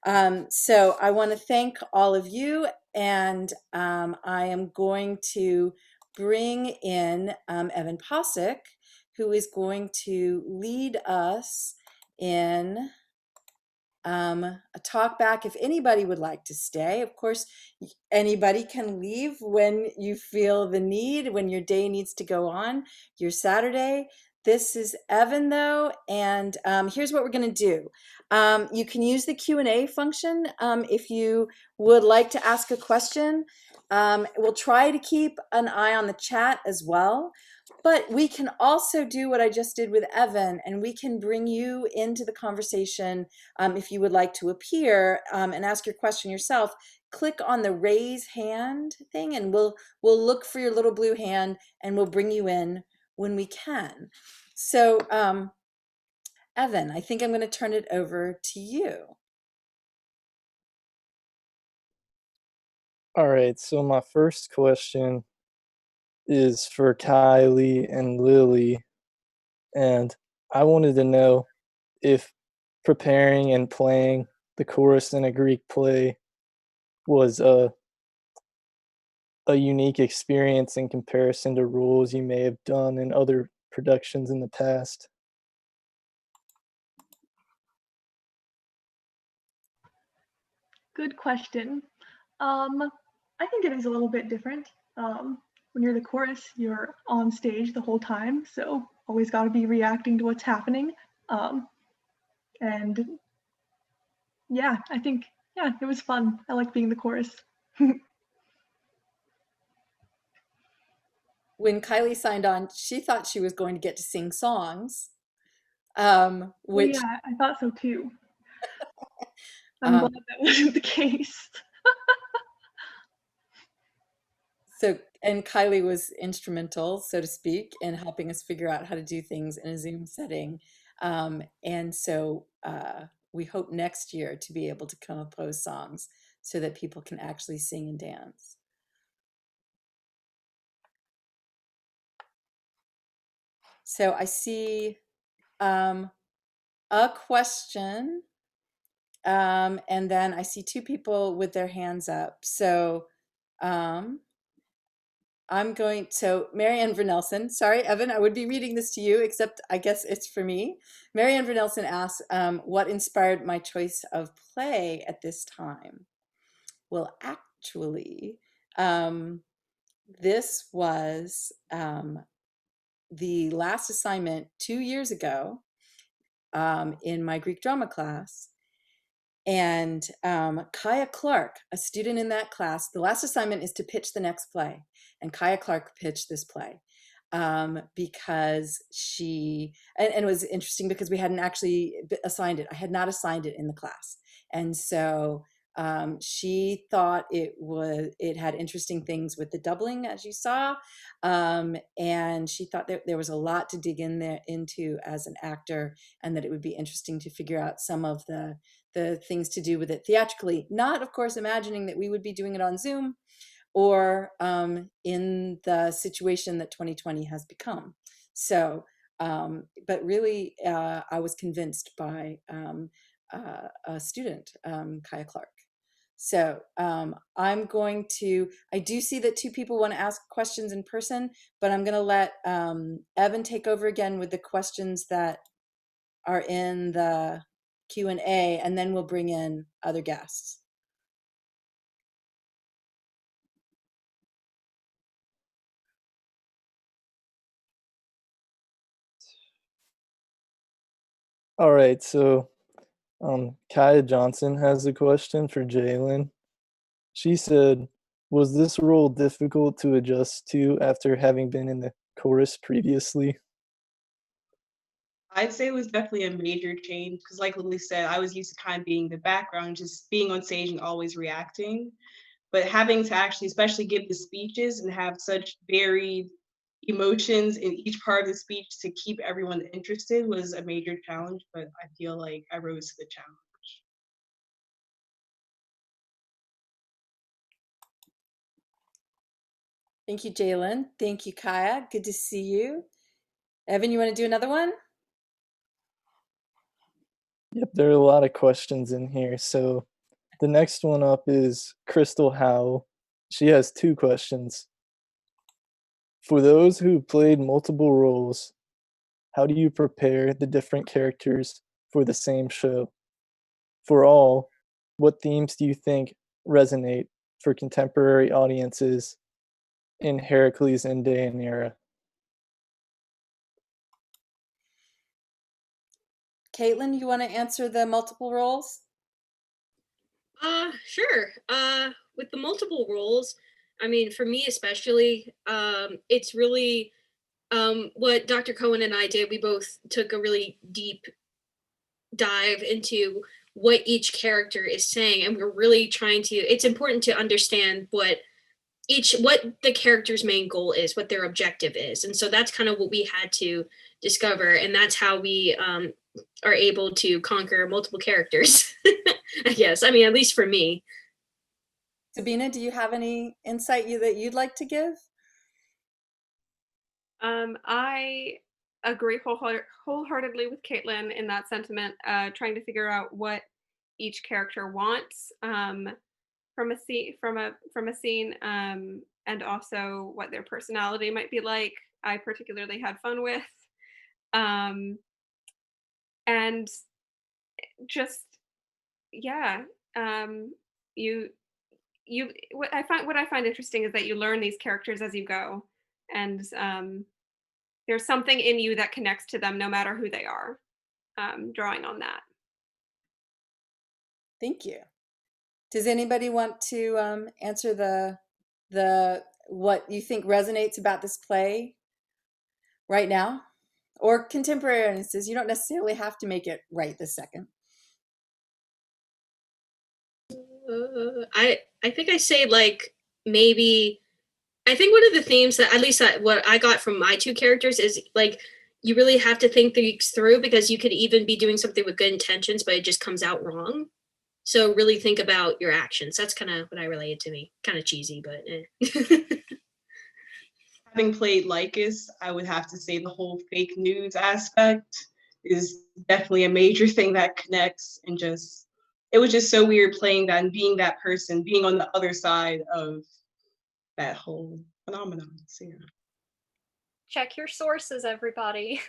So I want to thank all of you, and I am going to bring in Evan Posick, who is going to lead us in a talk back. If anybody would like to stay, of course, anybody can leave when you feel the need, when your day needs to go on, your Saturday. This is Evan, though, and here's what we're going to do. You can use the Q&A function if you would like to ask a question. We'll try to keep an eye on the chat as well. But we can also do what I just did with Evan, and we can bring you into the conversation if you would like to appear and ask your question yourself. Click on the raise hand thing, and we'll look for your little blue hand, and we'll bring you in when we can. So, Evan, I think I'm going to turn it over to you. All right, so my first question is for Kylie and Lily, and I wanted to know if preparing and playing the chorus in a Greek play was a unique experience in comparison to roles you may have done in other productions in the past. Good question. I think it is a little bit different. When you're the chorus, you're on stage the whole time, so always got to be reacting to what's happening. And yeah, I think, yeah, it was fun. I like being the chorus. When Kylie signed on, she thought she was going to get to sing songs, which yeah, I thought so too. I'm um, glad that wasn't the case. So, and Kylie was instrumental, so to speak, in helping us figure out how to do things in a Zoom setting. And so we hope next year to be able to compose songs so that people can actually sing and dance. So I see a question, and then I see two people with their hands up. So so Marianne Vernelson, sorry, Evan, I would be reading this to you, except I guess it's for me. Marianne Vernelson asks, what inspired my choice of play at this time? Well, actually, this was the last assignment 2 years ago in my Greek drama class. And Kaya Clark, a student in that class, the last assignment is to pitch the next play. And Kaya Clark pitched this play because and it was interesting because we hadn't actually assigned it. I had not assigned it in the class. And so she thought it had interesting things with the doubling, as you saw. And she thought that there was a lot to dig into as an actor, and that it would be interesting to figure out some of the things to do with it theatrically, not of course imagining that we would be doing it on Zoom or in the situation that 2020 has become. So, but really I was convinced by a student, Kaya Clark. So I do see that two people want to ask questions in person, but I'm going to let Evan take over again with the questions that are in the Q&A, and then we'll bring in other guests. All right, so Kaya Johnson has a question for Jalen. She said, was this role difficult to adjust to after having been in the chorus previously? I'd say it was definitely a major change because, like Lily said, I was used to kind of being the background, just being on stage and always reacting. But having to actually, especially give the speeches and have such varied emotions in each part of the speech to keep everyone interested was a major challenge. But I feel like I rose to the challenge. Thank you, Jalen. Thank you, Kaya. Good to see you. Evan, you want to do another one? Yep, there are a lot of questions in here. So the next one up is Crystal Howell. She has 2 questions. For those who played multiple roles, how do you prepare the different characters for the same show? For all, what themes do you think resonate for contemporary audiences in Heracles and DEIANEIRA? Caitlin, you want to answer the multiple roles? Sure. With the multiple roles, I mean, for me especially, it's really what Dr. Cohen and I did. We both took a really deep dive into what each character is saying, and we're really trying to. It's important to understand what the character's main goal is, what their objective is, and so that's kind of what we had to discover, and that's how we are able to conquer multiple characters. I guess. I mean, at least for me. Sabina, do you have any insight that you'd like to give? I agree wholeheartedly with Caitlin in that sentiment, trying to figure out what each character wants from a scene, and also what their personality might be like. I particularly had fun with, and just yeah, you what I find interesting is that you learn these characters as you go, and there's something in you that connects to them no matter who they are. Drawing on that. Thank you. Does anybody want to answer the what you think resonates about this play right now, or contemporary audiences? You don't necessarily have to make it right this second. I think I say like maybe. I think one of the themes that at least what I got from my 2 characters is like you really have to think things through, because you could even be doing something with good intentions, but it just comes out wrong. So really think about your actions. That's kind of what I related to me. Kind of cheesy, but Having played Lycus, I would have to say the whole fake news aspect is definitely a major thing that connects, and just it was just so weird playing that and being that person, being on the other side of that whole phenomenon. So, yeah. Check your sources, everybody.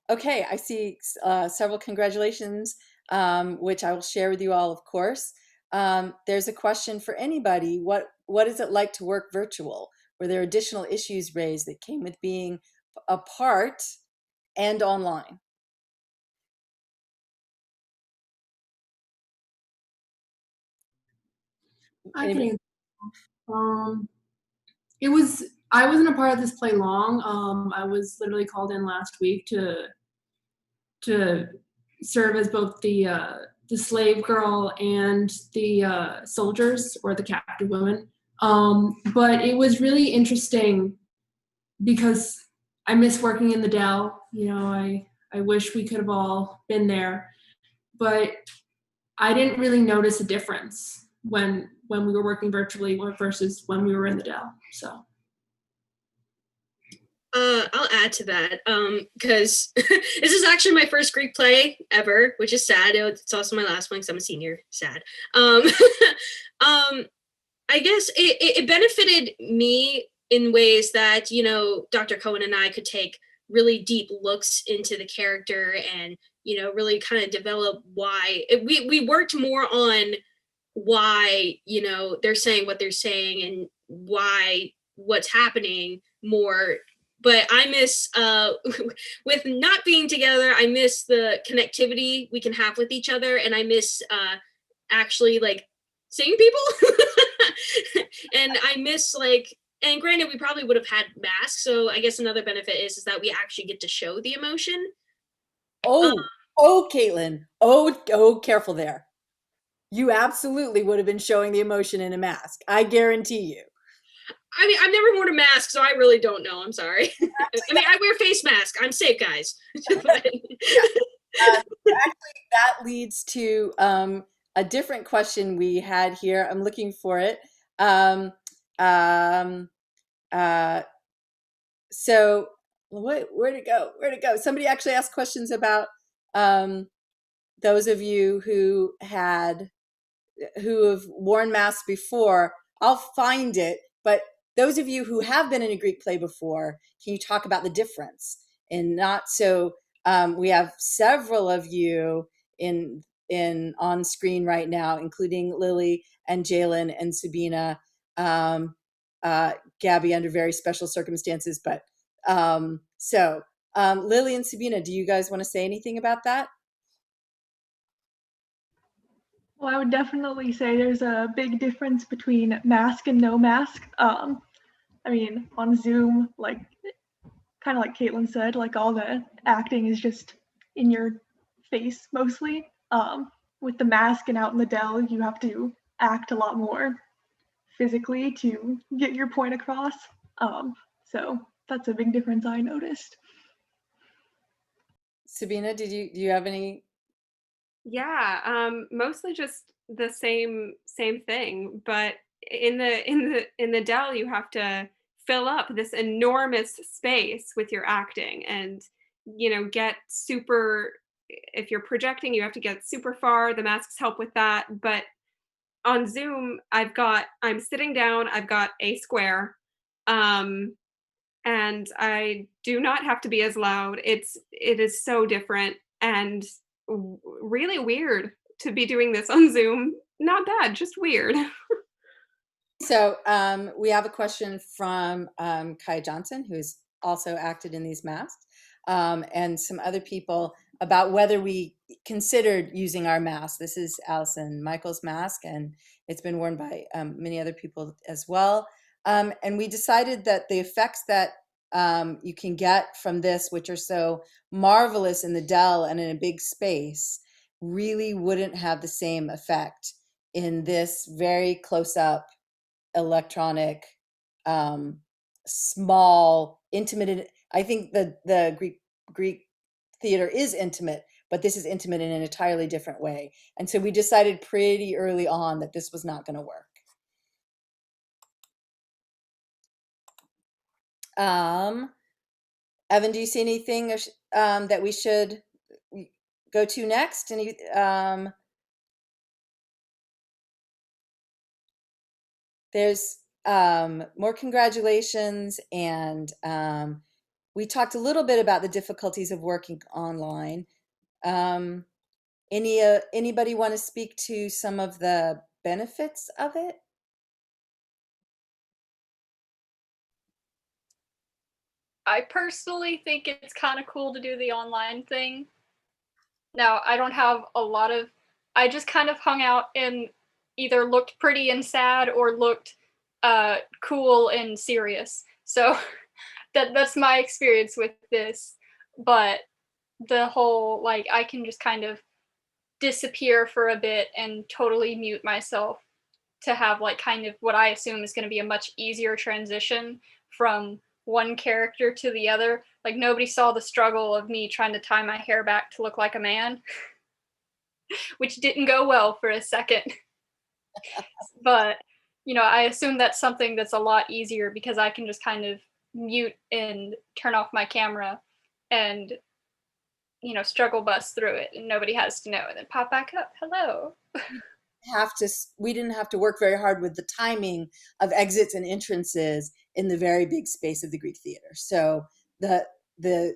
Okay, I see several congratulations, which I will share with you all, of course. There's a question for anybody. What is it like to work virtual? Were there additional issues raised that came with being apart and online? I can. I wasn't a part of this play long. I was literally called in last week to serve as both the slave girl and the soldiers, or the captive women. But it was really interesting because I miss working in the Dell. You know, I wish we could have all been there, but I didn't really notice a difference when we were working virtually versus when we were in the Dell. So. I'll add to that because this is actually my first Greek play ever, which is sad. It's also my last one because I'm a senior. Sad. I guess it benefited me in ways that, you know, Dr. Cohen and I could take really deep looks into the character and, you know, really kind of develop why we worked more on why, you know, they're saying what they're saying and why what's happening more. But I miss with not being together, I miss the connectivity we can have with each other, and I miss actually like seeing people. And I miss like, and granted we probably would have had masks, so I guess another benefit is that we actually get to show the emotion. Oh, Caitlin. Oh, careful there. You absolutely would have been showing the emotion in a mask. I guarantee you. I mean, I've never worn a mask, so I really don't know. I'm sorry. I mean, I wear face mask. I'm safe, guys. Actually, that leads to a different question we had here. I'm looking for it. So Where'd it go? Where'd it go? Somebody actually asked questions about those of you who have worn masks before. I'll find it, but those of you who have been in a Greek play before, can you talk about the difference? And not so we have several of you in on screen right now, including Lily and Jalen and Sabina, Gabby under very special circumstances. But Lily and Sabina, do you guys want to say anything about that? Well, I would definitely say there's a big difference between mask and no mask. I mean, on Zoom, like kind of like Caitlin said, like all the acting is just in your face mostly. With the mask and out in the Dell, you have to act a lot more physically to get your point across. So that's a big difference I noticed. Sabina, do you have any? Yeah, mostly just the same thing, but in the Dell, you have to fill up this enormous space with your acting and, get super if you're projecting, you have to get super far, the masks help with that, but on Zoom, I'm sitting down, I've got a square, and I do not have to be as loud. It is so different and really weird to be doing this on Zoom. Not bad, just weird. So we have a question from Kaya Johnson, who's also acted in these masks, and some other people about whether we considered using our mask. This is Allison Michael's mask, and it's been worn by many other people as well. And we decided that the effects that you can get from this, which are so marvelous in the Dell and in a big space, really wouldn't have the same effect in this very close-up electronic, small, intimate. I think the Greek theater is intimate, but this is intimate in an entirely different way. And so we decided pretty early on that this was not going to work. Evan, do you see anything that we should go to next? There's more congratulations, and we talked a little bit about the difficulties of working online. Anybody want to speak to some of the benefits of it? I personally think it's kind of cool to do the online thing. Now, I don't have a lot of, I just kind of hung out and either looked pretty and sad or looked cool and serious. So that's my experience with this. But the whole, like, I can just kind of disappear for a bit and totally mute myself to have like kind of what I assume is going to be a much easier transition from one character to the other. Like nobody saw the struggle of me trying to tie my hair back to look like a man, which didn't go well for a second. But, I assume that's something that's a lot easier because I can just kind of mute and turn off my camera and, struggle bus through it and nobody has to know and then pop back up. Hello. We didn't have to work very hard with the timing of exits and entrances in the very big space of the Greek theater. So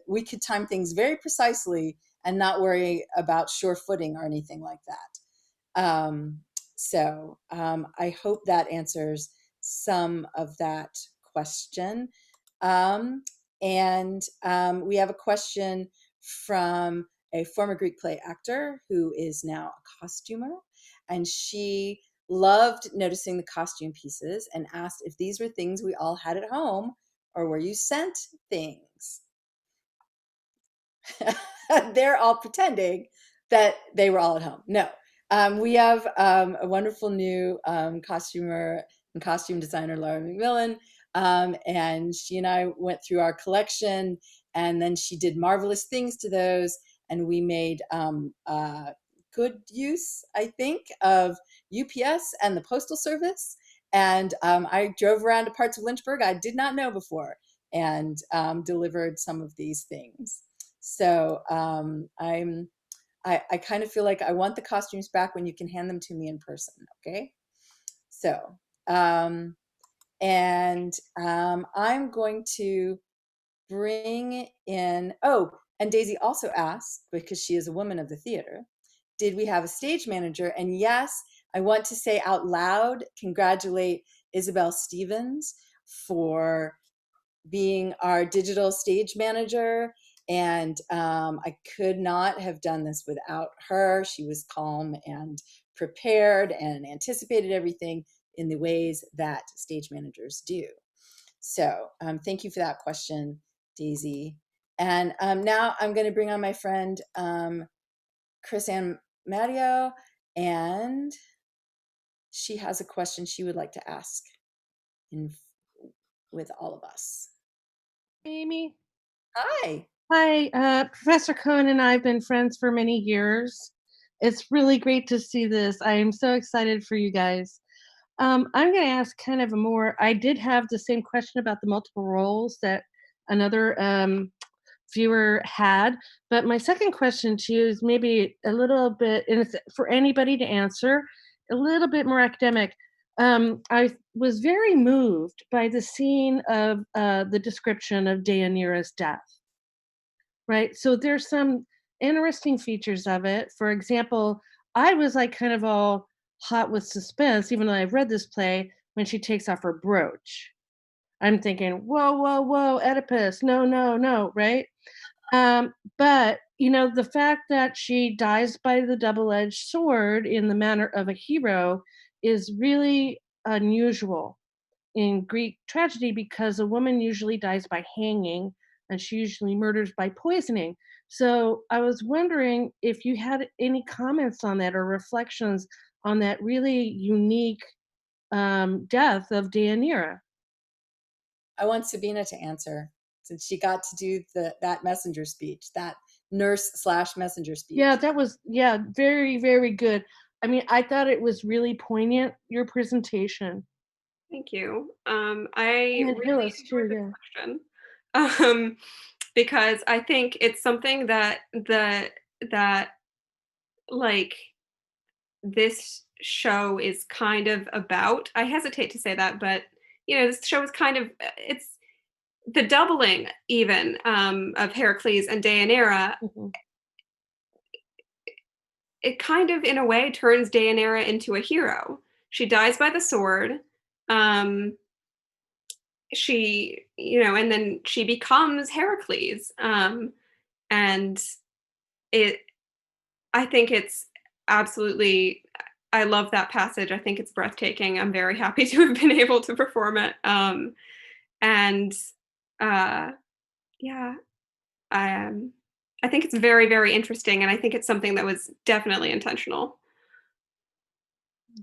we could time things very precisely and not worry about sure footing or anything like that. I hope that answers some of that question. We have a question from a former Greek play actor who is now a costumer. And she loved noticing the costume pieces and asked if these were things we all had at home or were you sent things? They're all pretending that they were all at home. No, we have a wonderful new costumer and costume designer, Laura McMillan, and she and I went through our collection, and then she did marvelous things to those, and we made good use, I think, of UPS and the Postal Service. And I drove around to parts of Lynchburg I did not know before. and delivered some of these things. So I kind of feel like I want the costumes back when you can hand them to me in person. Okay. So, I'm going to bring in, oh, and Daisy also asked, because she is a woman of the theater, did we have a stage manager? And yes, I want to say out loud, congratulate Isabel Stevens for being our digital stage manager. And I could not have done this without her. She was calm and prepared and anticipated everything in the ways that stage managers do. So thank you for that question, Daisy. And now I'm going to bring on my friend, Chris Ann Matteo, and she has a question she would like to ask with all of us. Amy. Hi. Hi, Professor Cohen and I have been friends for many years. It's really great to see this. I am so excited for you guys. I'm going to ask kind of a more, I did have the same question about the multiple roles that another viewer had, but my second question to you is maybe a little bit, and it's for anybody to answer, a little bit more academic. I was very moved by the scene of the description of DEIANEIRA's death. Right. So there's some interesting features of it. For example, I was like kind of all hot with suspense, even though I've read this play, when she takes off her brooch. I'm thinking, whoa, whoa, whoa, Oedipus, no, no, no, right? But the fact that she dies by the double-edged sword in the manner of a hero is really unusual in Greek tragedy, because a woman usually dies by hanging and she usually murders by poisoning. So I was wondering if you had any comments on that or reflections on that really unique death of DEIANEIRA. I want Sabina to answer, since she got to do that messenger speech, that nurse/messenger speech. Yeah, that was very, very good. I mean, I thought it was really poignant, your presentation. Thank you. I And really Hillis too, enjoyed yeah. the question because I think it's something that like this show is kind of about. I hesitate to say that, but this show is kind of it's the doubling even of Heracles and DEIANEIRA. Mm-hmm. It kind of, in a way, turns DEIANEIRA into a hero. She dies by the sword. She, and then she becomes Heracles. And I think it's absolutely, I love that passage. I think it's breathtaking. I'm very happy to have been able to perform it. I think it's very, very interesting. And I think it's something that was definitely intentional.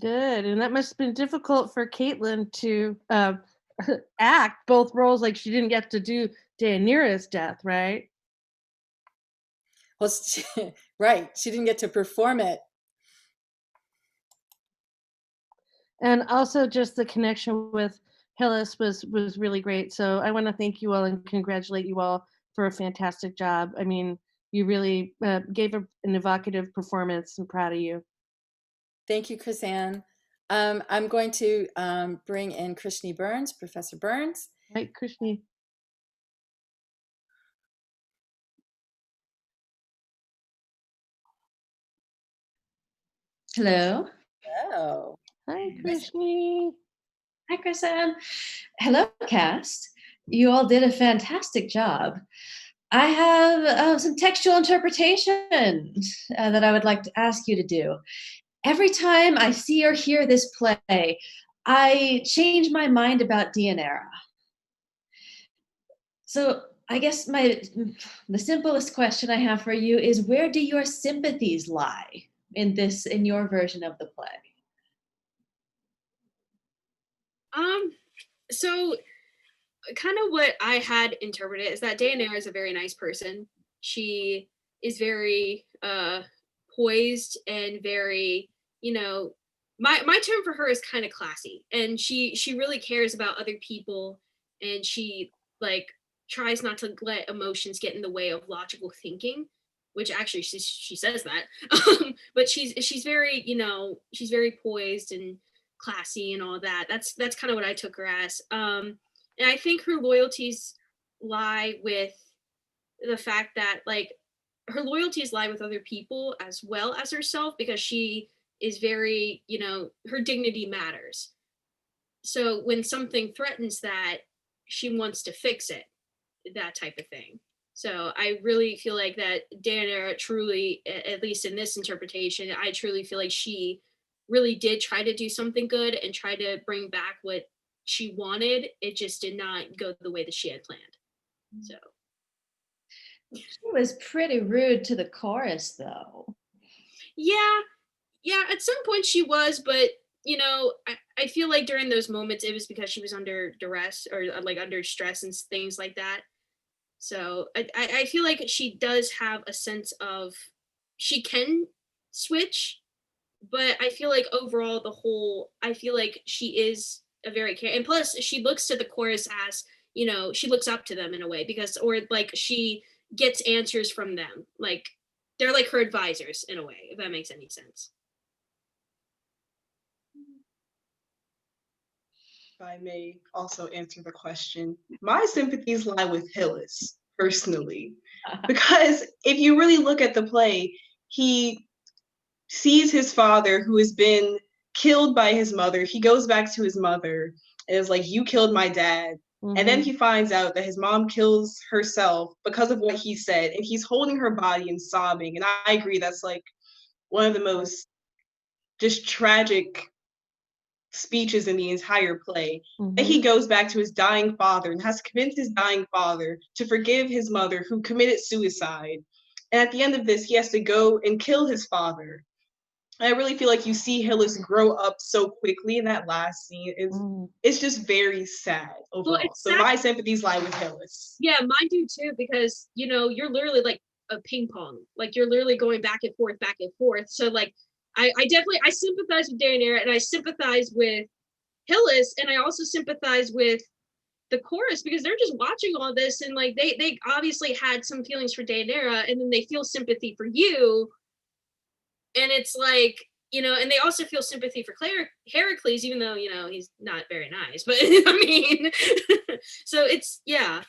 Good. And that must have been difficult for Caitlin to act both roles. Like, she didn't get to do DEIANEIRA's death, right? Well, right. She didn't get to perform it. And also just the connection with Hillis was really great. So I want to thank you all and congratulate you all for a fantastic job. I mean, you really gave an evocative performance. I'm proud of you. Thank you, Chris Ann. I'm going to bring in Krishni Burns, Professor Burns. Right, Krishni. Hello. Hello. Hi, Krishni. Hi, Chris Ann. Hello, cast. You all did a fantastic job. I have some textual interpretation that I would like to ask you to do. Every time I see or hear this play, I change my mind about DEIANEIRA. So I guess the simplest question I have for you is, where do your sympathies lie in your version of the play? So kind of what I had interpreted is that DEIANEIRA is a very nice person. She is very poised and very, my term for her is kind of classy, and she really cares about other people, and she like tries not to let emotions get in the way of logical thinking, which actually she says that. But she's very, you know, she's very poised and classy and all that. That's kind of what I took her as. And I think her loyalties lie with the fact that, like, her loyalties lie with other people as well as herself, because she is very, you know, her dignity matters. So when something threatens that, she wants to fix it, that type of thing. So I really feel like that DEIANEIRA truly, at least in this interpretation, I truly feel like she really did try to do something good and try to bring back what she wanted. It just did not go the way that she had planned. So She was pretty rude to the chorus, though. yeah, at some point she was, but you know, I feel like during those moments it was because she was under duress or like under stress and things like that. So I feel like she does have a sense of, she can switch, but I feel like overall the whole, I feel like she is a very care, and plus she looks to the chorus as, you know, she looks up to them in a way, because, or like she gets answers from them, like they're like her advisors in a way, if that makes any sense. If I may also answer the question, my sympathies lie with Hillis personally, because if you really look at the play, he sees his father who has been killed by his mother. He goes back to his mother and is like, "You killed my dad." And then he finds out that his mom kills herself because of what he said, and he's holding her body and sobbing. And I agree, that's like one of the most just tragic speeches in the entire play. Then he goes back to his dying father and has to convince his dying father to forgive his mother who committed suicide. And at the end of this, he has to go and kill his father. And I really feel like you see Hillis grow up so quickly in that last scene. It's just very sad overall. Well, so my sympathies lie with Hillis. Yeah, mine do too, because you know, you're literally like a ping pong. Like you're literally going back and forth, back and forth. So like I definitely, I sympathize with DEIANEIRA, and I sympathize with Hillis, and I also sympathize with the chorus, because they're just watching all this, and like they obviously had some feelings for DEIANEIRA, and then they feel sympathy for you, and it's like, you know, and they also feel sympathy for Heracles, even though, you know, he's not very nice, but I mean, so it's, yeah.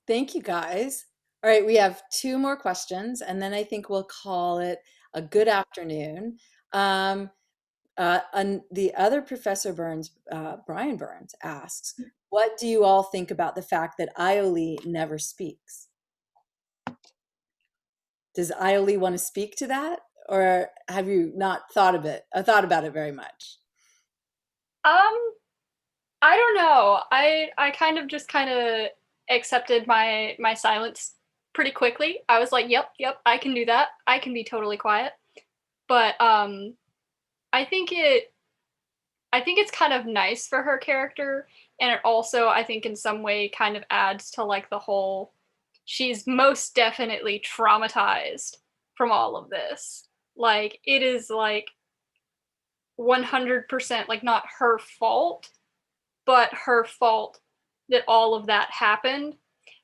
Thank you, guys. All right, we have 2 more questions, and then I think we'll call it a good afternoon. And the other Professor Burns, Brian Burns, asks, what do you all think about the fact that Iole never speaks? Does Iole want to speak to that, or have you not thought about it very much? I don't know. I kind of just kind of accepted my silence pretty quickly. I was like, yep, I can do that. I can be totally quiet. But I think it's kind of nice for her character, and it also, I think, in some way kind of adds to like the whole, she's most definitely traumatized from all of this. Like it is like 100% like not her fault, but her fault that all of that happened.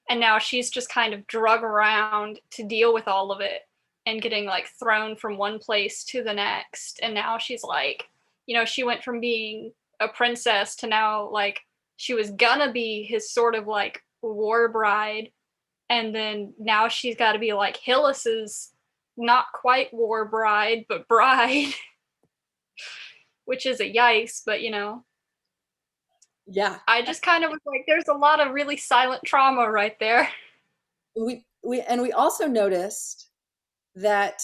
And now she's just kind of drug around to deal with all of it and getting like thrown from one place to the next. And now she's like, you know, she went from being a princess to now like she was gonna be his sort of like war bride. And then now she's got to be like Hillis's not quite war bride, but bride, which is a yikes, but you know. Yeah. I just kind of was like, there's a lot of really silent trauma right there. We also noticed that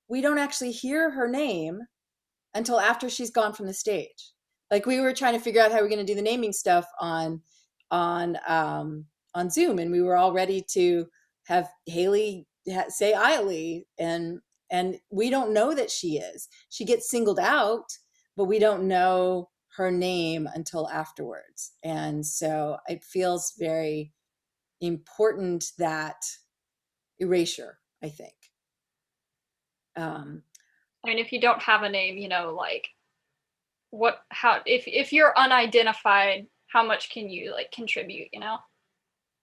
we don't actually hear her name until after she's gone from the stage. Like we were trying to figure out how we're going to do the naming stuff on Zoom, and we were all ready to have Haley say Iole, and we don't know that she is. She gets singled out, but we don't know her name until afterwards. And so it feels very important, that erasure, I think. I mean, if you don't have a name, you know, like how if you're unidentified, how much can you like contribute, you know?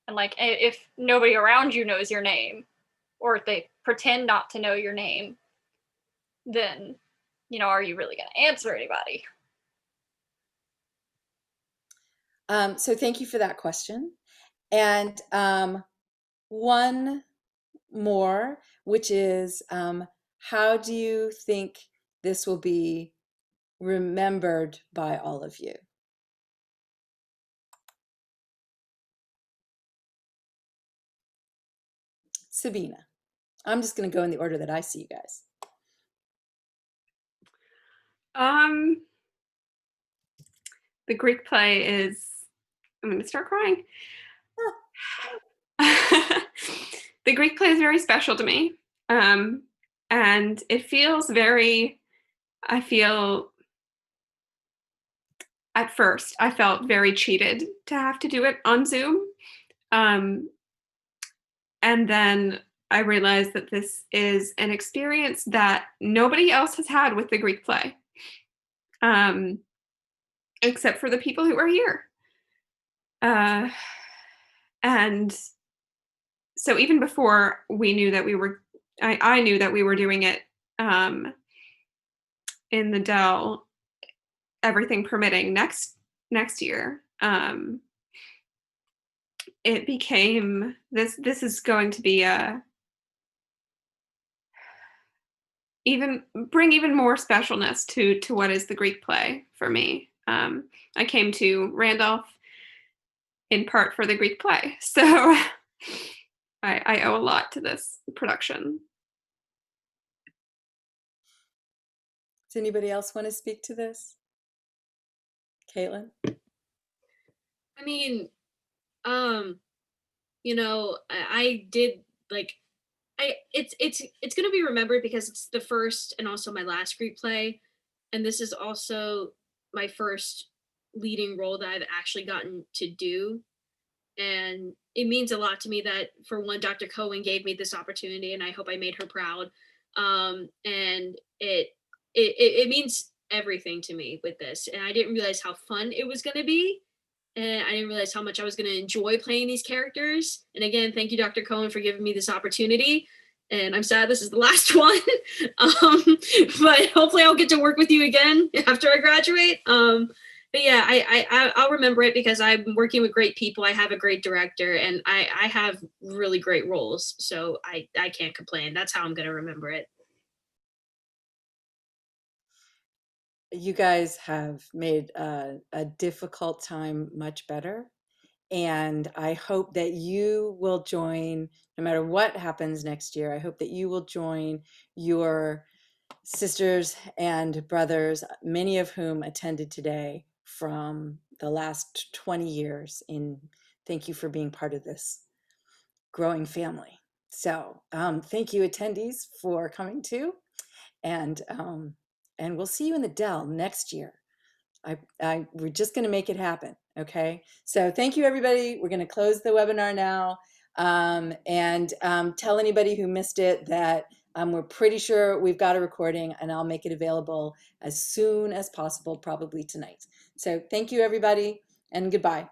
And like if nobody around you knows your name, or if they pretend not to know your name, then, you know, are you really going to answer anybody? So thank you for that question. And one more, which is, how do you think this will be remembered by all of you? Sabina. I'm just going to go in the order that I see you guys. The Greek play is, I'm going to start crying. The Greek play is very special to me. And it feels very, at first, I felt very cheated to have to do it on Zoom. And then I realized that this is an experience that nobody else has had with the Greek play, except for the people who are here. And so even before we knew that I knew that we were doing it in the Dell, everything permitting next year, it became this is going to be bring even more specialness to what is the Greek play for me. I came to Randolph in part for the Greek play, so I owe a lot to this production. Does anybody else want to speak to this? Caitlin? I mean, you know, I did like, it's gonna be remembered because it's the first and also my last Greek play, and this is also my first leading role that I've actually gotten to do, and it means a lot to me that for one, Dr. Cohen gave me this opportunity, and I hope I made her proud. And it means everything to me with this, and I didn't realize how fun it was gonna be. And I didn't realize how much I was going to enjoy playing these characters. And again, thank you, Dr. Cohen, for giving me this opportunity. And I'm sad this is the last one, but hopefully I'll get to work with you again after I graduate. But yeah, I'll remember it because I'm working with great people. I have a great director, and I have really great roles. So I can't complain. That's how I'm going to remember it. You guys have made a difficult time much better. And I hope that you will join, no matter what happens next year, I hope that you will join your sisters and brothers, many of whom attended today from the last 20 years. Thank you for being part of this growing family. So thank you, attendees, for coming too. And we'll see you in the Dell next year. We're just going to make it happen. Okay. So thank you, everybody. We're going to close the webinar now, and tell anybody who missed it that we're pretty sure we've got a recording, and I'll make it available as soon as possible, probably tonight. So thank you, everybody, and goodbye.